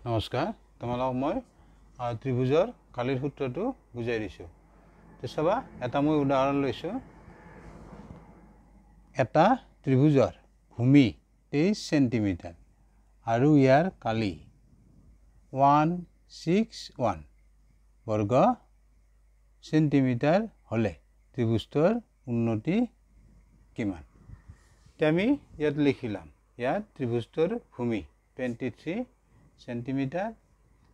নমস্কাৰ তোমালোক মই ত্ৰিভুজৰ কালিৰ সূত্ৰটো বুজাই দিছোঁ তো চাবা এটা মই উদাহৰণ লৈছোঁ এটা ত্ৰিভুজৰ ভূমি 23 সেন্টিমিটাৰ আৰু ইয়াৰ কালি 161 বৰ্গ সেন্টিমিটাৰ হলে ত্ৰিভুজটোৰ উন্নতি কিমান আমি ইয়াত লিখিলাম ইয়াত ত্ৰিভুজটোৰ ভূমি 23 সেন্টিমিটাৰ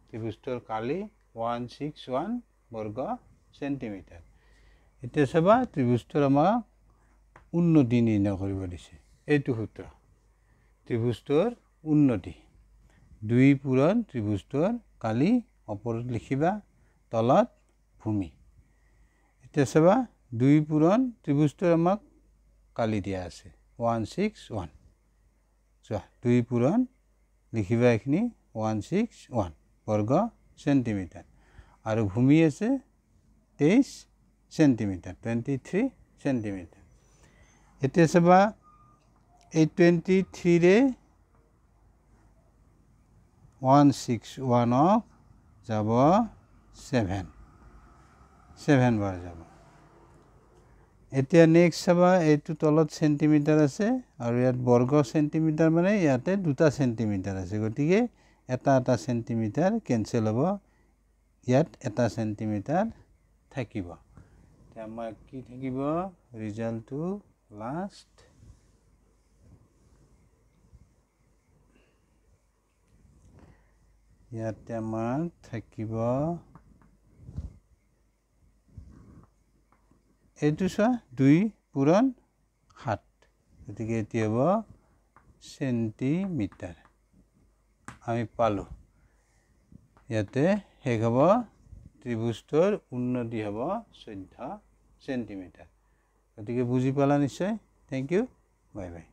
ত্ৰিভুজটোৰ কালি 161 বৰ্গ সেন্টিমিটাৰ এতিয়া চাবা ত্ৰিভুজটোৰ আমাক উন্নতি নিৰ্ণয় কৰিব দিছে এইটো সূত্ৰ ত্ৰিভুজটোৰ উন্নতি 2 পূৰণ ত্ৰিভুজটোৰ কালি ওপৰত লিখিবা তলত ভূমি এতিয়া চাবা 2 পূৰণ ত্ৰিভুজটোৰ আমাক কালি দিয়া আছে 161 চোৱা 2 পূৰণ লিখিবা এখিনি 161 বর্গ সেন্টিমিটার আর ভূমি আছে 23 সেন্টিমিটার 23 সেন্টিমিটার এটা চাবা এই 23 রে 161 যাব 7 বার যাব এতিয়া নেক্সট চাবা এইটো তলত সেন্টিমিটার আছে আৰু ইয়াত বর্গ সেন্টিমিটার মানে ইয়াতে দুটা সেন্টিমিটার আছে গতিকে এটা সেন্টিমিটার ক্যান্সেল হ'ব ইয়াত এটা সেন্টিমিটার থাকিব আমাৰ কি থাকিব ৰিজাল্টটো লাষ্ট ইয়াত আমাৰ থাকিব এইটো চোৱা 2 পূৰণ 7 গতিকে এটি হ'ব সেন্টিমিটাৰ আমি পালো ইয়াতে শেষ হ'ব ত্ৰিভুজটোৰ উন্নতি হ'ব 14 সেন্টিমিটাৰ গতিকে বুজি পালা নিশ্চয় থ্যাংক ইউ বাই বাই